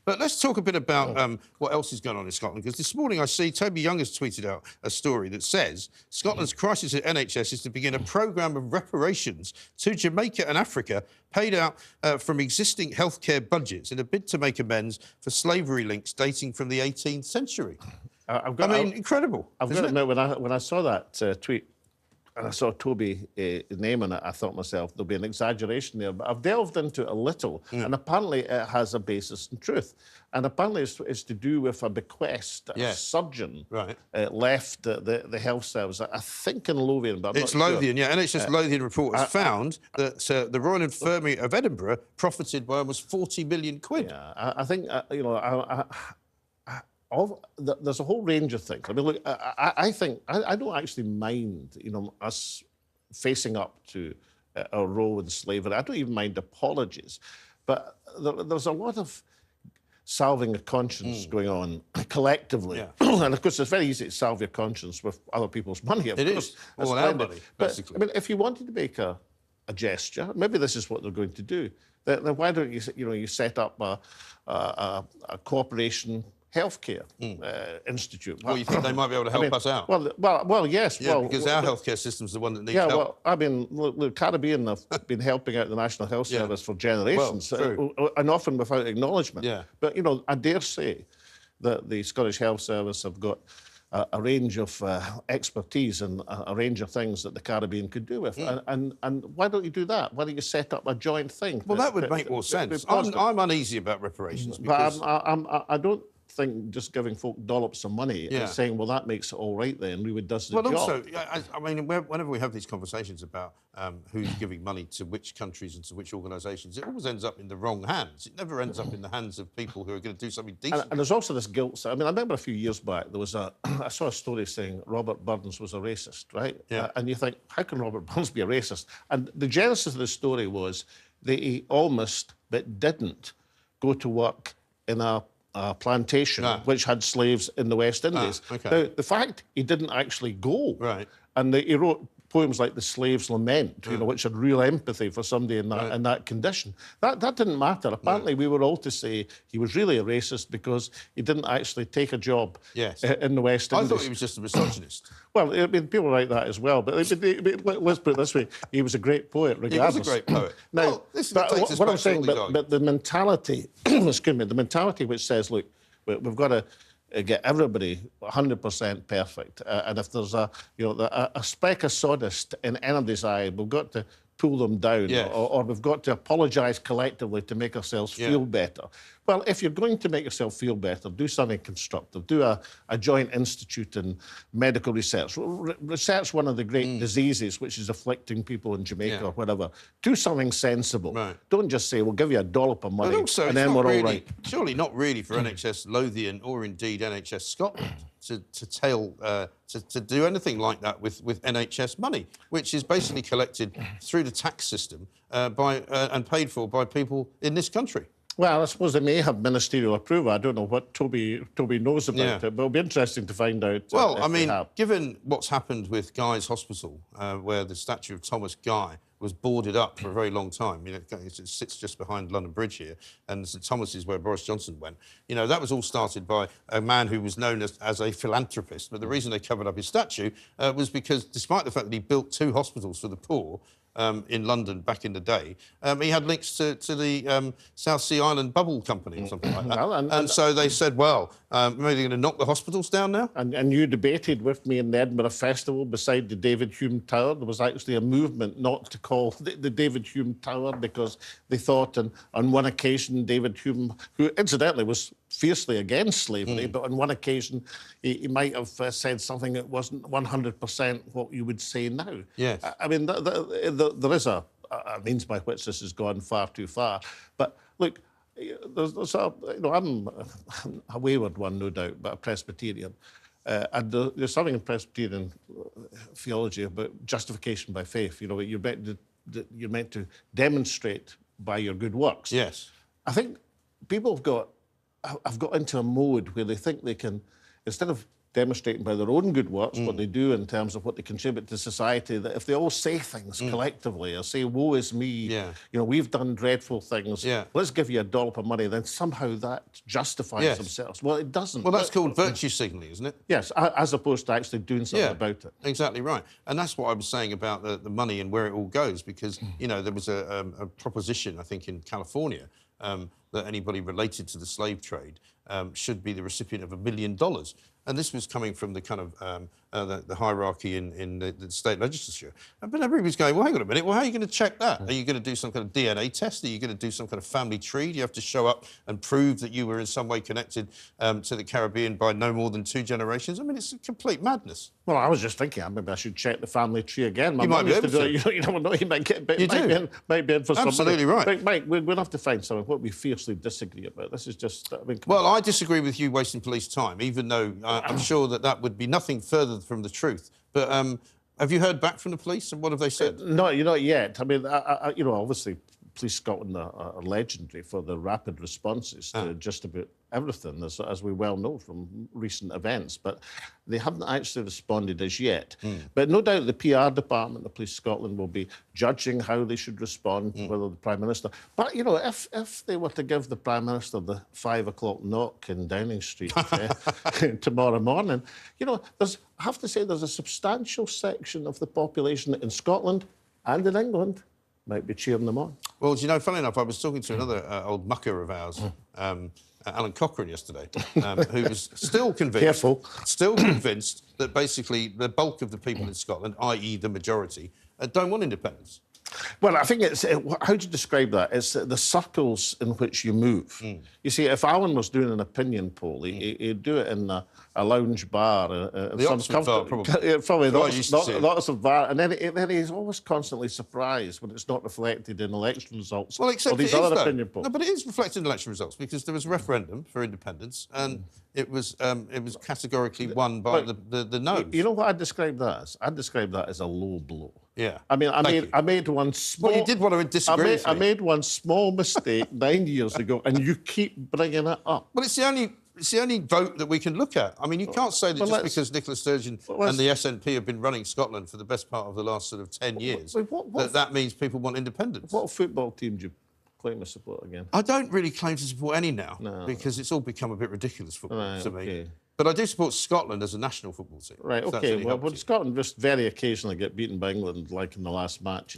But let's talk a bit about what else is going on in Scotland, because this morning I see Toby Young has tweeted out a story that says Scotland's crisis at NHS is to begin a programme of reparations to Jamaica and Africa paid out from existing healthcare budgets in a bid to make amends for slavery links dating from the 18th century. Incredible. I've got to admit, when I saw that tweet, and I saw Toby's name in it, I thought to myself, there'll be an exaggeration there. But I've delved into it a little, and apparently it has a basis in truth. And apparently it's to do with a bequest that a surgeon left the health service, I think in Lothian, but I'm not sure. It's Lothian, yeah. NHS Lothian report has found that the Royal Infirmary of Edinburgh profited by almost 40 million quid. Yeah, I think, you know, there's a whole range of things. I mean, look, I think I don't actually mind, you know, us facing up to our role in slavery. I don't even mind apologies, but there's a lot of salving the conscience going on collectively, and of course it's very easy to salve your conscience with other people's money. Of course, is all our money, basically. But I mean, if you wanted to make a gesture, maybe this is what they're going to do. Then why don't you set up a cooperation healthcare institute? Well, you think they might be able to help us out? Well, yes. Yeah, because our healthcare system's the one that needs help. Well, I mean, the Caribbean have been helping out the National Health Service for generations, and often without acknowledgement. Yeah. But, you know, I dare say that the Scottish Health Service have got a range of expertise and a range of things that the Caribbean could do with. And why don't you do that? Why don't you set up a joint thing? Well, that would make more sense. I'm uneasy about reparations because... But I don't think just giving folk dollops of money and saying, well, that makes it all right then, we would does the job. Well, also, I mean, whenever we have these conversations about who's giving money to which countries and to which organisations, it always ends up in the wrong hands. It never ends up in the hands of people who are going to do something decent. And there's also this guilt. I mean, I remember a few years back, there was I saw a story saying Robert Burns was a racist, right? Yeah. And you think, how can Robert Burns be a racist? And the genesis of the story was that he almost, but didn't, go to work in a plantation which had slaves in the West Indies. Now, the fact he didn't actually go, and he wrote poems like The Slave's Lament, you know, which had real empathy for somebody in that condition. That didn't matter. Apparently, we were all to say he was really a racist because he didn't actually take a job in the West Indies. I thought he was just a misogynist. Well, I mean, people write that as well, but let's put it this way, he was a great poet, regardless. He was a great poet. Now, what I'm saying, but the mentality, excuse me, the mentality which says, look, we've got to get everybody 100% perfect, and if there's a speck of sawdust in anybody's eye, we've got to pull them down, or we've got to apologise collectively to make ourselves feel better. Well, if you're going to make yourself feel better, do something constructive. Do a joint institute in medical research. Research one of the great diseases which is afflicting people in Jamaica or whatever. Do something sensible. Don't just say, we'll give you a dollop of money and then we're all right. Surely not really for NHS Lothian or indeed NHS Scotland to do anything like that with NHS money, which is basically collected through the tax system and paid for by people in this country. Well, I suppose they may have ministerial approval. I don't know what Toby knows about it, but it'll be interesting to find out. Well, I mean, given what's happened with Guy's Hospital, where the statue of Thomas Guy was boarded up for a very long time. You know, it sits just behind London Bridge here, and St Thomas is where Boris Johnson went. You know, that was all started by a man who was known as a philanthropist. But the reason they covered up his statue was because, despite the fact that he built 2 hospitals for the poor in London back in the day, he had links to the South Sea Island Bubble Company or something like that. Well, and so they said, well, maybe they're going to knock the hospitals down now? And you debated with me in the Edinburgh Festival beside the David Hume Tower. There was actually a movement not to call the David Hume Tower because they thought on one occasion David Hume, who incidentally was fiercely against slavery, but on one occasion he might have said something that wasn't 100% what you would say now. Yes. I mean, there is a means by which this has gone far too far. But look, I'm a wayward one, no doubt, but a Presbyterian. And there's something in Presbyterian theology about justification by faith. You know, you're meant to demonstrate by your good works. Yes. I think people have got into a mode where they think they can, instead of demonstrating by their own good works what they do in terms of what they contribute to society, that if they all say things collectively or say, woe is me, you know, we've done dreadful things, let's give you a dollop of money, then somehow that justifies themselves. Well, it doesn't. Well, that's called virtue signalling, isn't it? Yes, as opposed to actually doing something about it. Exactly right. And that's what I was saying about the money and where it all goes, because, you know, there was a proposition, I think, in California, that anybody related to the slave trade should be the recipient of $1 million. And this was coming from the kind of the hierarchy in the state legislature. But everybody was going, well, hang on a minute, well, how are you going to check that? Are you going to do some kind of DNA test? Are you going to do some kind of family tree? Do you have to show up and prove that you were in some way connected to the Caribbean by no more than 2 generations? I mean, it's a complete madness. Well, I was just thinking, maybe I should check the family tree again. You might be able to. You never know, you might get might be in for somebody. Absolutely right. But Mike, we'll have to find something what we fiercely disagree about. This is just, I mean... Well, I disagree with you wasting police time, even though I'm sure that would be nothing further from the truth. But have you heard back from the police, and what have they said? Not yet. I mean, you know, obviously, Police Scotland are legendary for their rapid responses to just about everything, as we well know from recent events. But they haven't actually responded as yet. But no doubt the PR department of Police Scotland will be judging how they should respond, whether the Prime Minister... But, you know, if they were to give the Prime Minister the 5 o'clock knock in Downing Street tomorrow morning, you know, I have to say there's a substantial section of the population in Scotland and in England might be cheering them on. Well, do you know, funny enough, I was talking to another old mucker of ours, Alan Cochrane, yesterday, who was still convinced that basically the bulk of the people in Scotland, i.e. the majority, don't want independence. Well, I think it's... how do you describe that? It's the circles in which you move. You see, if Alan was doing an opinion poll, he'd do it in a lounge bar. The Oxford bar, probably. Probably lots of bar. And then he's always constantly surprised when it's not reflected in election results. Well, except these other opinion polls. No, but it is reflected in election results, because there was a referendum for independence, and it was categorically won by the noes. You know what I'd describe that as? I'd describe that as a low blow. Yeah. I mean, I made one small... Well, you did want to disagree with me. I made one small mistake 9 years ago, and you keep bringing it up. Well, it's the only vote that we can look at. I mean, you can't say that just because Nicola Sturgeon and the SNP have been running Scotland for the best part of the last sort of 10 years, that means people want independence. What football team do you claim to support again? I don't really claim to support any now, because it's all become a bit ridiculous football to me. But I do support Scotland as a national football team. Right, OK. Well, when Scotland just very occasionally get beaten by England, like in the last match,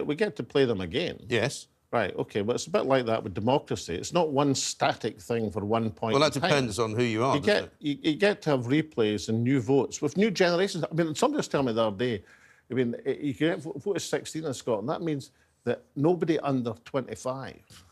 we get to play them again. Yes. Right, OK. Well, it's a bit like that with democracy. It's not one static thing for one point in time. Well, that depends on who you are, you get to have replays and new votes with new generations. I mean, somebody was telling me the other day, I mean, you can get vote of 16 in Scotland. That means that nobody under 25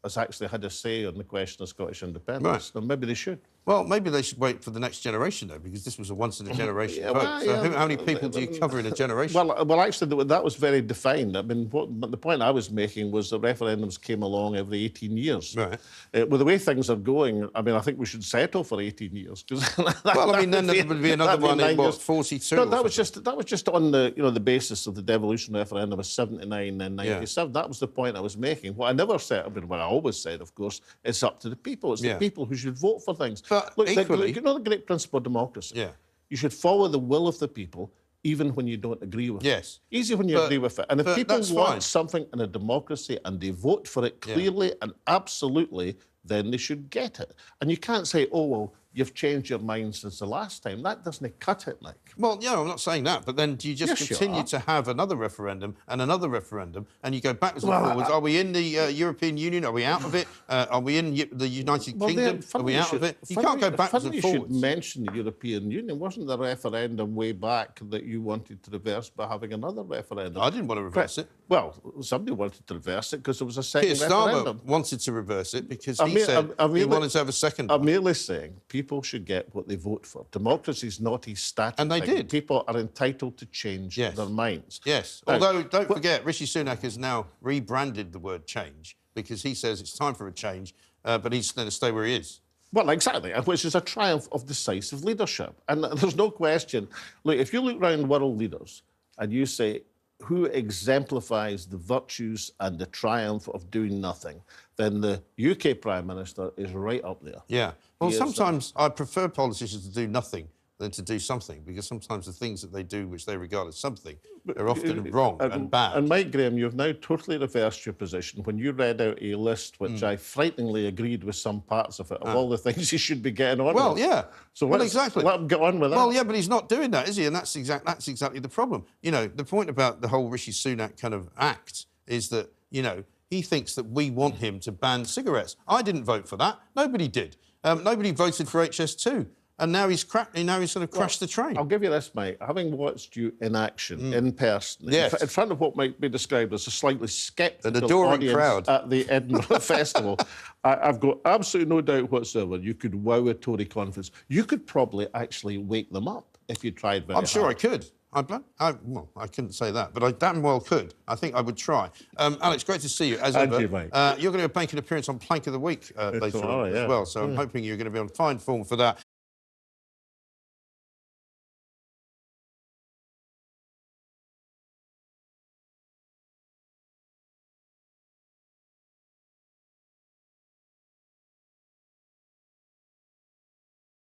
has actually had a say on the question of Scottish independence. Right. Or maybe they should. Well, maybe they should wait for the next generation, though, because this was a once-in-a-generation vote. So how many people do you cover in a generation? Well, actually, that was very defined. I mean, the point I was making was that referendums came along every 18 years. Right. With the way things are going, I mean, I think we should settle for 18 years. Well, I mean, then there would be another one in, what, 42? No, that was just on the basis of the devolution referendum of 79 and 97. Yeah. That was the point I was making. What I never said, I mean, what I always said, of course, it's up to the people. It's the people who should vote for things. But look, equally... you know the great principle of democracy? Yeah. You should follow the will of the people, even when you don't agree with it. Yes. Easy when you agree with it. And if people want something in a democracy and they vote for it clearly and absolutely, then they should get it. And you can't say, oh, well, you've changed your mind since the last time. That doesn't cut it, Nick. Well, yeah, I'm not saying that, but then do you just continue to have another referendum, and you go backwards and forwards? Are we in the European Union? Are we out of it? Are we in the United Kingdom? Are we out of it? You can't go backwards and forwards. You should mention the European Union. Wasn't the referendum way back that you wanted to reverse by having another referendum? I didn't want to reverse it. Well, somebody wanted to reverse it because there was a second referendum. Starmer wanted to reverse it because he said he wanted to have a second one. I'm merely saying people should get what they vote for. Democracy is not a static And they thing. did. People are entitled to change their minds. Yes. Now, although, don't forget, Rishi Sunak has now rebranded the word change because he says it's time for a change, but he's going to stay where he is. Well, exactly, which is a triumph of decisive leadership. And there's no question. Look, if you look around world leaders and you say, who exemplifies the virtues and the triumph of doing nothing, then the UK Prime Minister is right up there. Yeah. Well, sometimes I prefer politicians to do nothing than to do something, because sometimes the things that they do, which they regard as something, are often wrong and bad. And Mike Graham, you've now totally reversed your position. When you read out a list, which I frighteningly agreed with some parts of it, of all the things he should be getting on with. Well, yeah. So exactly. Let him get on with that. Well, yeah, but he's not doing that, is he? And that's exactly the problem. You know, the point about the whole Rishi Sunak kind of act is that, you know, he thinks that we want him to ban cigarettes. I didn't vote for that. Nobody did. Nobody voted for HS2. And now he's going to crash the train. I'll give you this, mate. Having watched you in action, in person, in front of what might be described as a slightly sceptical audience crowd at the Edinburgh Festival, I've got absolutely no doubt whatsoever you could wow a Tory conference. You could probably actually wake them up if you tried very hard. I'm sure I could. Well, I couldn't say that, but I damn well could. I think I would try. Alex, great to see you, as ever. You, mate. You're going to make an appearance on Plank of the Week later on as well, so I'm hoping you're going to be on fine form for that.